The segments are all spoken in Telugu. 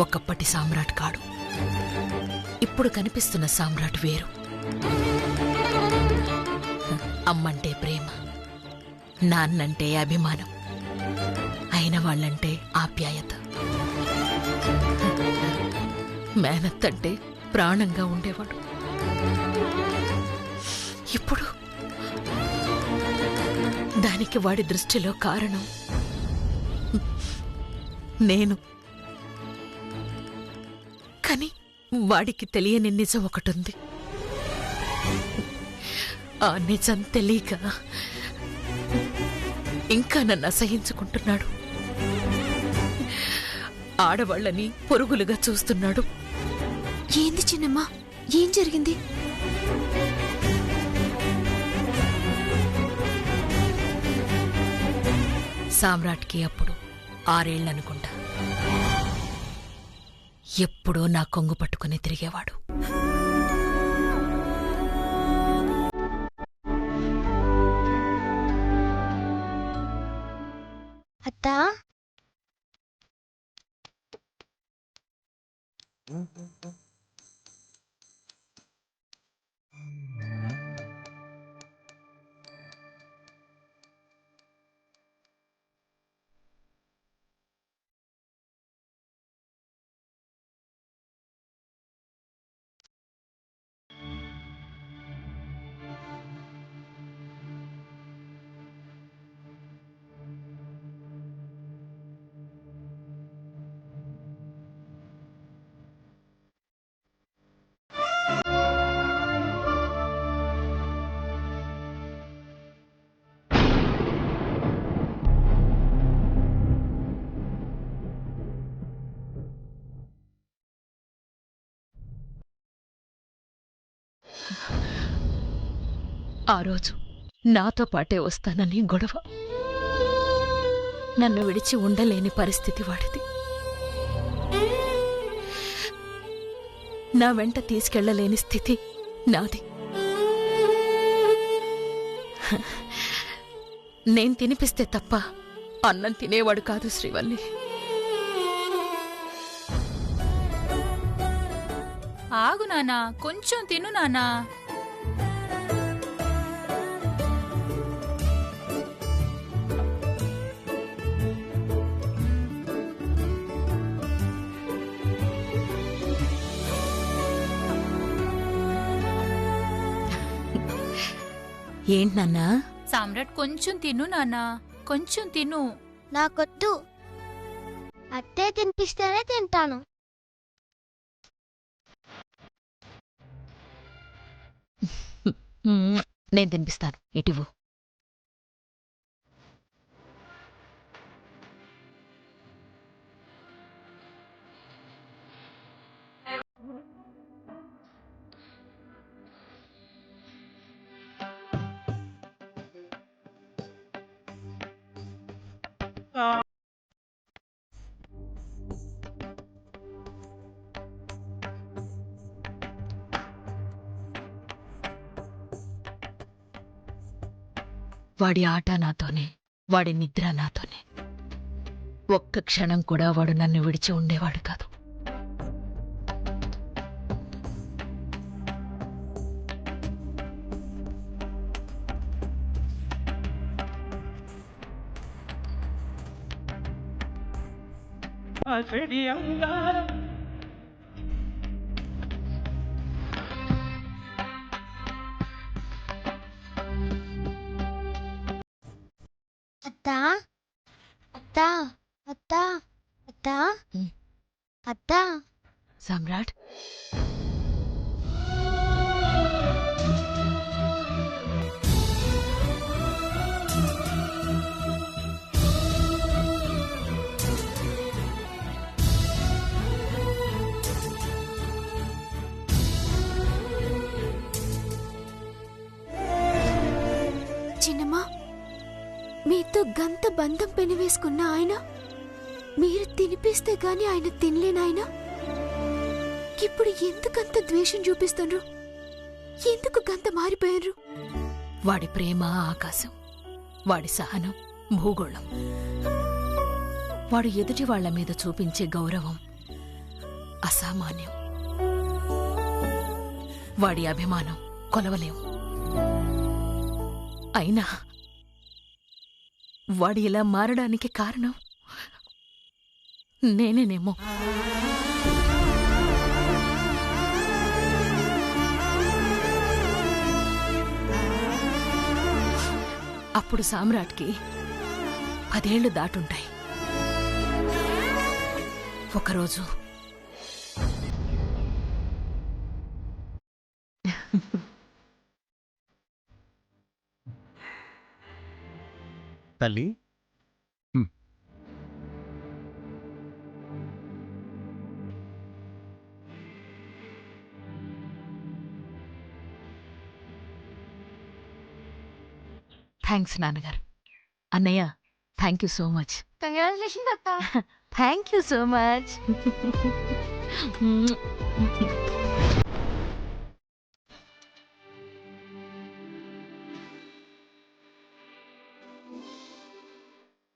ఒకప్పటి సామ్రాట్ కాడు. ఇప్పుడు కనిపిస్తున్న సామ్రాట్ వేరు. అమ్మంటే ప్రేమ, నాన్నంటే అభిమానం, అయిన వాళ్ళంటే ఆప్యాయత, మేనత్తంటే ప్రాణంగా ఉండేవాడు. ఇప్పుడు దానికి వాడి దృష్టిలో కారణం నేను. కాని వాడికి తెలియని నిజం ఒకటుంది. ఆ నిజం తెలియక ఇంకా నన్ను అసహించుకుంటున్నాడు. ఆడవాళ్ళని పొరుగులుగా చూస్తున్నాడు. ఏంది చిన్నమ్మా, ఏం జరిగింది? సామ్రాట్కి అప్పుడు 6 ఏళ్లనుకుంటా. ఎప్పుడో నా కొంగు పట్టుకుని తిరిగేవాడు. అత్తా, ఆ రోజు నాతో పాటే వస్తానని గొడవ. నన్ను విడిచి ఉండలేని పరిస్థితి వాడిది. నా వెంట తీసుకెళ్లలేని స్థితి నాది. నేను తినిపిస్తే తప్ప అన్నం తినేవాడు కాదు శ్రీవల్లి. ఆగు నానా, కొంచెం తిను నానా. ఏంటి నాన్నా? సామ్రాట్ కొంచెం తిను నానా, కొంచెం తిను. నాకొద్దు. అత్తే తినిపిస్తేనే తింటాను. నేను తినిపిస్తాను, ఇటివు. వాడి ఆట నాతోనే, వాడి నిద్ర నాతోనే. ఒక్క క్షణం కూడా వాడు నన్ను విడిచి ఉండేవాడు కాదు. అత్తా, అత్తా, అత్తా, అత్తా, అత్తా. సామ్రాట్, చిన్నమ్మా, మీతో గంత బంధం పెనివేసుకున్న ఆయన, మీరు తినిపిస్తే గాని ఆయన తినలేనాయన. ఇప్పుడు ఎందుకంత ద్వేషం చూపిస్తుండ్రు? ఎందుకు గంత మారిపోయారు? వాడి ప్రేమ ఆకాశం, వాడి సహనం భూగోళం. వాడు ఎదుటి వాళ్ల మీద చూపించే గౌరవం అసామాన్యం. వాడి అభిమానం కొలవలేం. అయినా వాడి ఇలా మారడానికి కారణం నేనేనేమో. అప్పుడు సామ్రాట్కి 10 ఏళ్లు దాటుంటాయి. ఒకరోజు తల్లి థ్యాంక్స్ నాన్నగారు. అన్నయ్య, thank you so much. Congratulation అత్త. Thank you so much.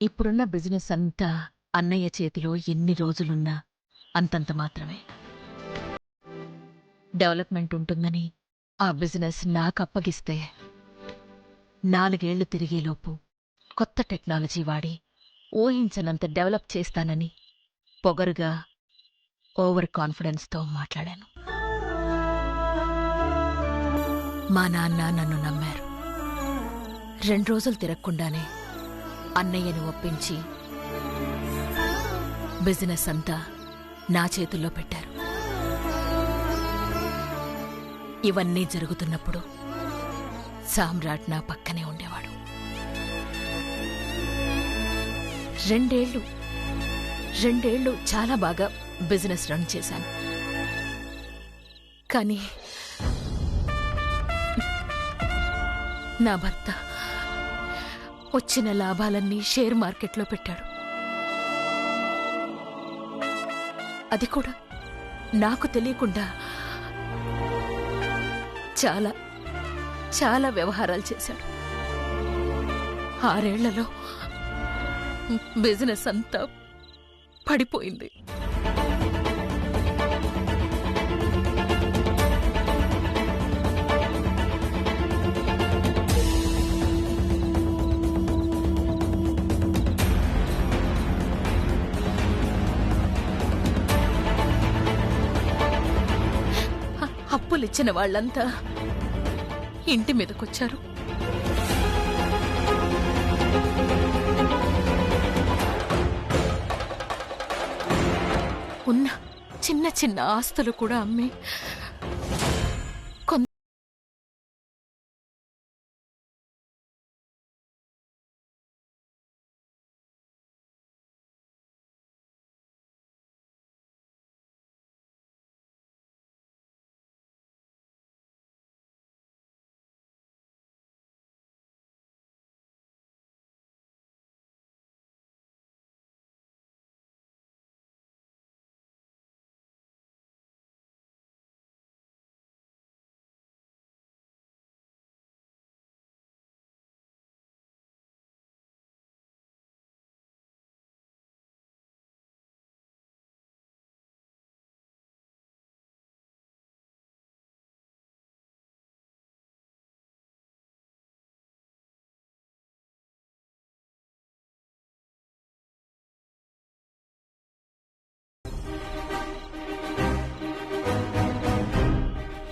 ఇప్పుడున్న బిజినెస్ అంతా అన్నయ్య చేతిలో ఎన్ని రోజులున్నా అంతంత మాత్రమే. డెవలప్మెంట్ ఉంటుందని ఆ బిజినెస్ నాకు అప్పగిస్తే 4 ఏళ్లు తిరిగేలోపు కొత్త టెక్నాలజీ వాడి ఊహించనంత డెవలప్ చేస్తానని పొగరుగా ఓవర్ కాన్ఫిడెన్స్తో మాట్లాడాను. మా నాన్న నన్ను నమ్మారు. 2 రోజులు తిరగకుండానే అన్నయ్యని ఒప్పించి బిజినెస్ అంతా నా చేతుల్లో పెట్టారు. ఇవన్నీ జరుగుతున్నప్పుడు సామ్రాట్ నా పక్కనే ఉండేవాడు. 2 ఏళ్లు చాలా బాగా బిజినెస్ రన్ చేశాను. కానీ నా భర్త వచ్చిన లాభాలన్నీ షేర్ మార్కెట్లో పెట్టాడు. అది కూడా నాకు తెలియకుండా చాలా చాలా వ్యవహారాలు చేశాడు. 6 ఏళ్లలో బిజినెస్ అంతా పడిపోయింది. అప్పులిచ్చిన వాళ్ళంతా ఇంటి మీదకొచ్చారు. ఉన్న చిన్న చిన్న ఆస్తులు కూడా అమ్మి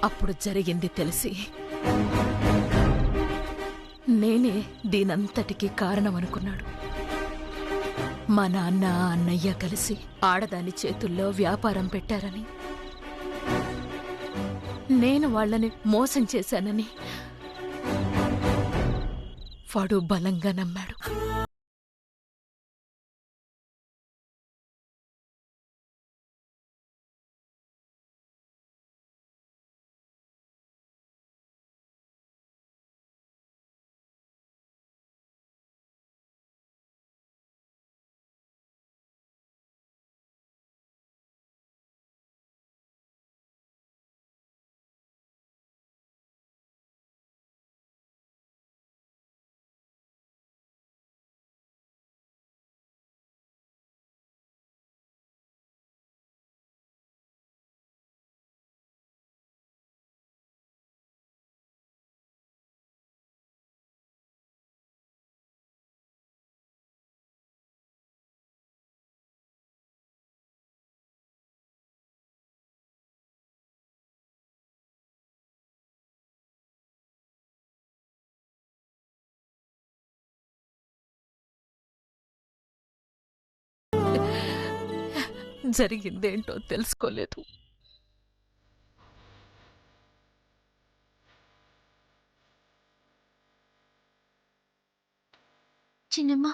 అప్పుడు జరిగింది తెలిసి నేనే దీనంతటికీ కారణమనుకున్నాడు. మా నాన్న అన్నయ్య కలిసి ఆడదాని చేతుల్లో వ్యాపారం పెట్టారని, నేను వాళ్ళని మోసం చేశానని వాడు బలంగా నమ్మాడు. జరిగిందేంటో తెలుసుకోలేదు. చిన్నమ్మ,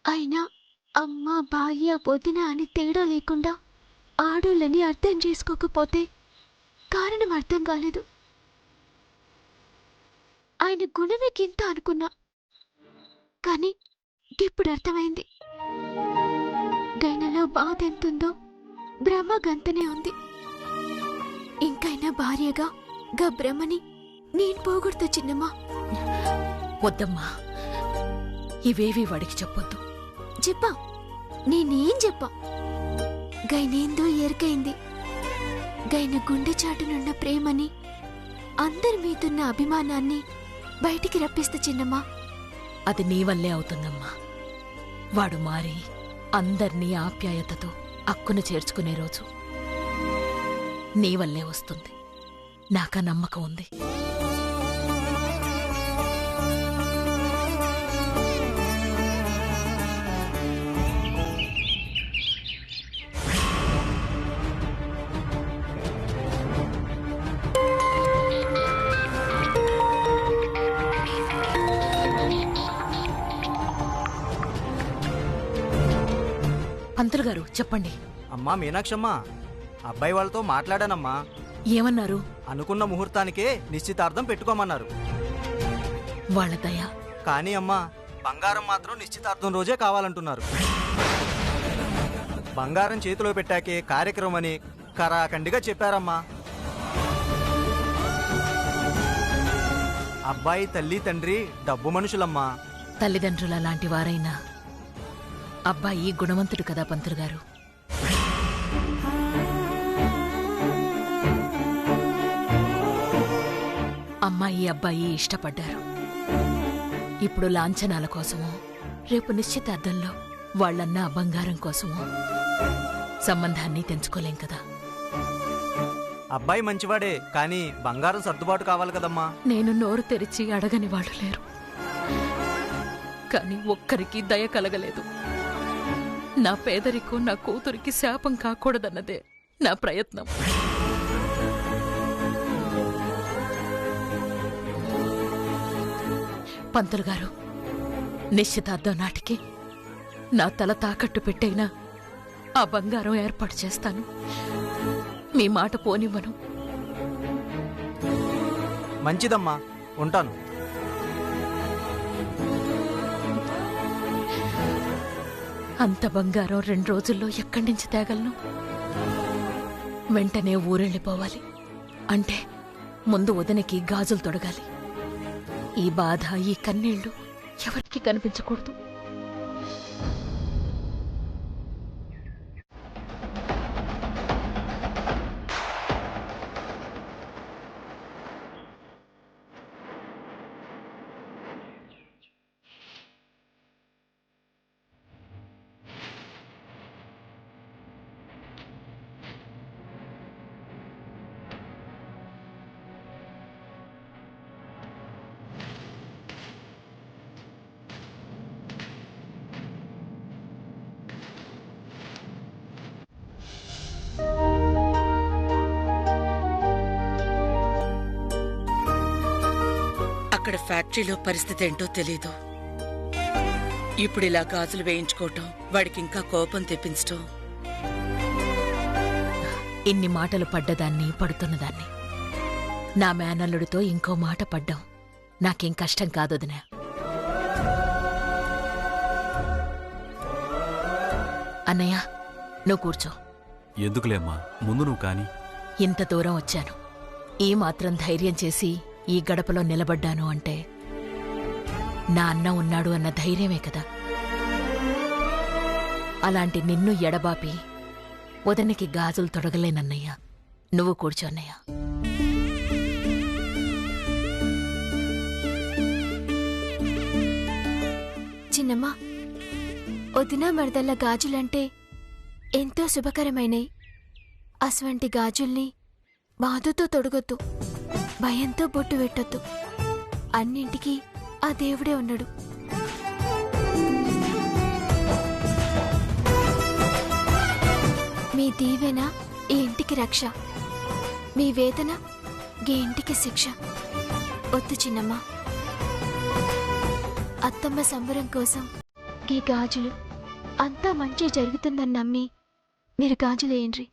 అయినా అమ్మ, భార్య, వదిన అని తేడా లేకుండా ఆడోళ్ళని అర్థం చేసుకోకపోతే కారణం అర్థం కాలేదు. ఆయన గుణమే గింత అనుకున్నా, కానీ ఇప్పుడు అర్థమైంది. గైనలో బాధ ఎంతుందో బ్రహ్మ గంతనే ఉంది. ఇంకైనా భార్యగా గా బ్రహ్మని నేను పోగొడతా చిన్నమ్మ. వద్దమ్మా, ఇవేవి వాడికి చెప్పొద్దు. చెప్పా, నేనేం చెప్పా? గైనేందో ఎరకైంది. గైన గుండె చాటునున్న ప్రేమని, అందరి మీదున్న అభిమానాన్ని బయటికి రప్పిస్తా చిన్నమ్మ. అది నీ వల్లే అవుతుందమ్మా. వాడు మారి అందర్నీ ఆప్యాయతతో అక్కున చేర్చుకునే రోజు నీ వల్లే వస్తుంది. నాకా నమ్మకం ఉంది. పంతులు గారు చెప్పండి. అమ్మా మీనాక్షమ్మా, అబ్బాయి వాళ్ళతో మాట్లాడానమ్మా. ఏమన్నారు? అనుకున్న ముహూర్తానికే నిశ్చితార్థం పెట్టుకోమన్నారు. వాళ్ళ దయ. కానీ అమ్మా, బంగారం మాత్రం నిశ్చితార్థం రోజే కావాలంటున్నారు. బంగారం చేతిలో పెట్టాకే కార్యక్రమం అని కరాఖండిగా చెప్పారమ్మా. అబ్బాయి తల్లి తండ్రి డబ్బు మనుషులమ్మా. తల్లిదండ్రుల లాంటి వారైనా అబ్బాయి గుణవంతుడు కదా పంతులు గారు. అమ్మాయి అబ్బాయి ఇష్టపడ్డారు. ఇప్పుడు లాంఛనాల కోసమో, రేపు నిశ్చితార్థంలో వాళ్లన్నా బంగారం కోసమో సంబంధాన్ని తెంచుకోలేం కదా. అబ్బాయి మంచివాడే, కానీ బంగారం సర్దుబాటు కావాలి కదమ్మా. నేను నోరు తెరిచి అడగని వాళ్ళు లేరు, కాని ఒక్కరికి దయ కలగలేదు. నా పేదరికం నా కూతురికి శాపం కాకూడదన్నదే నా ప్రయత్నం. పంతులు గారు, నిశ్చితార్థం నాటికి నా తల తాకట్టు పెట్టైనా ఆ బంగారం ఏర్పాటు చేస్తాను. మీ మాట పోనివ్వను. మంచిదమ్మా, ఉంటాను. అంత బంగారం 2 రోజుల్లో ఎక్కడి నుంచి తేగలను? వెంటనే ఊరెళ్ళిపోవాలి. అంటే ముందు వదినకి గాజులు తొడగాలి. ఈ బాధ, ఈ కన్నీళ్లు ఎవరికి కనిపించకూడదు. అక్కడ ఫ్యాక్టరీలో పరిస్థితి ఏంటో తెలీదు. ఇప్పుడు ఇలా గాజులు వేయించుకోవటం, వాడికి ఇంకా కోపం తెప్పించటం. ఇన్ని మాటలు పడ్డదాన్ని, పడుతున్నదాన్ని. నా మేనల్లుడితో ఇంకో మాట పడ్డాం. నాకేం కష్టం కాదొదినా. అన్నయ్య, నువ్వు కూర్చో. ఎందుకులేమ్మా, ముందు నువ్వు కాని. ఇంత దూరం వచ్చాను, ఈ మాత్రం ధైర్యం చేసి ఈ గడపలో నిలబడ్డాను అంటే నా అన్న ఉన్నాడు అన్న ధైర్యమే కదా. అలాంటి నిన్ను ఎడబాపి వదనికి గాజులు తొడగలేనన్నయ్య. నువ్వు కూర్చో అన్నయ్య. చిన్నమ్మ, వదిన మరదల్ల గాజులంటే ఎంతో శుభకరమైనవి. అటువంటి గాజుల్ని బాధతో తొడగొద్దు, భయంతో బొట్టు పెట్టొద్దు. అన్నింటికీ ఆ దేవుడే ఉన్నాడు. దీవెన ఈ ఇంటికి రక్ష, మీ వేదన ఈ ఇంటికి శిక్ష. వద్దు చిన్నమ్మ, అత్తమ్మ సంబరం కోసం ఈ గాజులు అంతా మంచి జరుగుతుందని నమ్మి మీరు గాజులు వేయండి.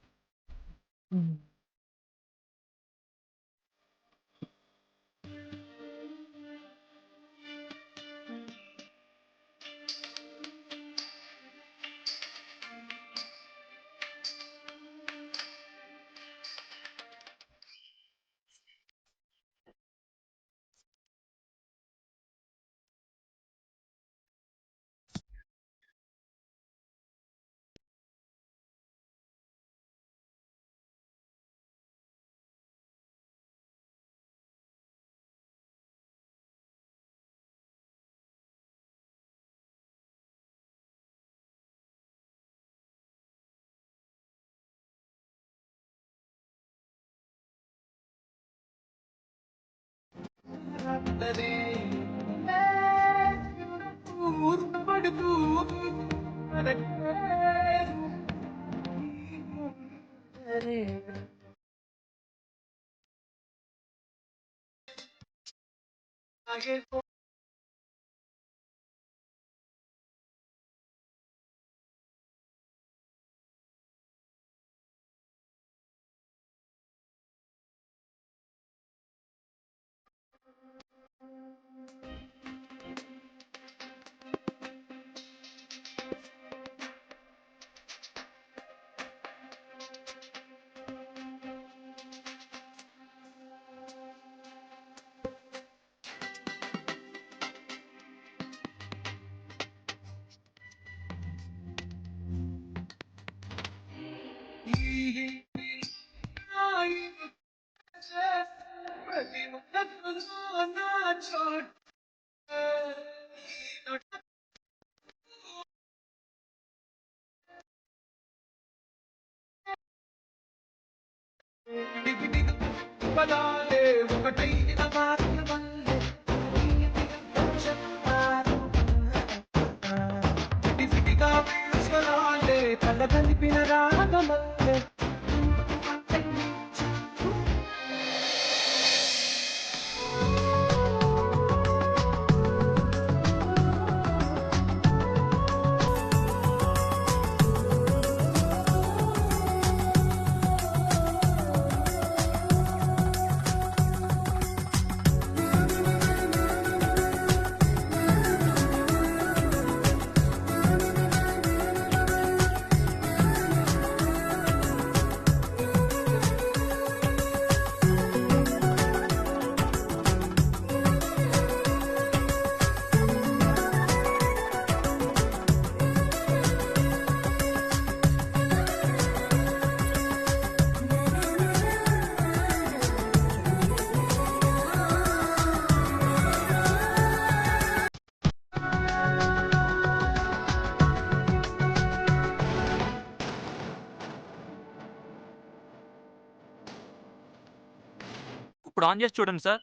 ఇప్పుడు ఆన్ చేసి చూడండి sir.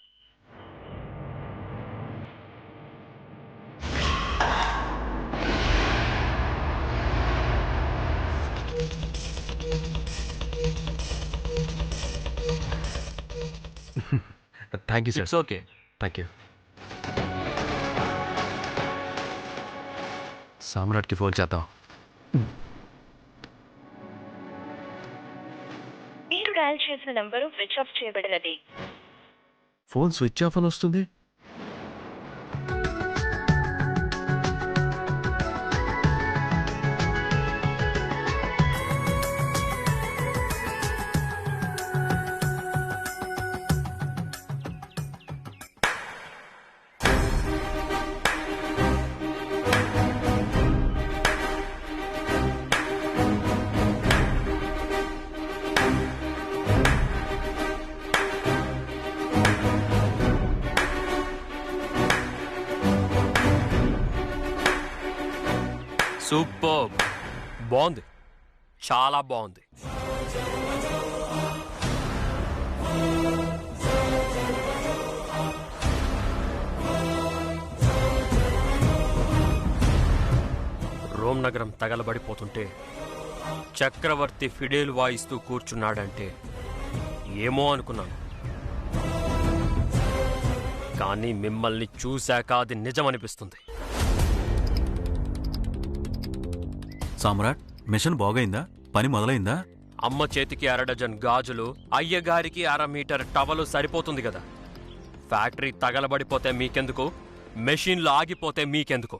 Thank you sir. It's okay. Thank you. సామ్రాట్కి ఫోన్ చేద్దాం. మీరు డయల్ చేసిన నంబరు స్విచ్ ఆఫ్ చేయబడినది. ఫోన్ స్విచ్ ఆఫ్ అని వస్తుంది. సూపర్, బాగుంది, చాలా బాగుంది. రోమ్ నగరం తగలబడిపోతుంటే చక్రవర్తి ఫిడేల్ వాయిస్తూ కూర్చున్నాడంటే ఏమో అనుకున్నాను, కానీ మిమ్మల్ని చూశాక అది నిజమనిపిస్తుంది. సామ్రాట్, మిషన్ బాగైందా? పని మొదలైందా? అమ్మ చేతికి 1/2 డజన్ గాజులు, అయ్యగారికి 1/2 మీటర్ టవలు సరిపోతుంది కదా. ఫ్యాక్టరీ తగలబడిపోతే మీకెందుకు, మెషిన్లు ఆగిపోతే మీకెందుకు?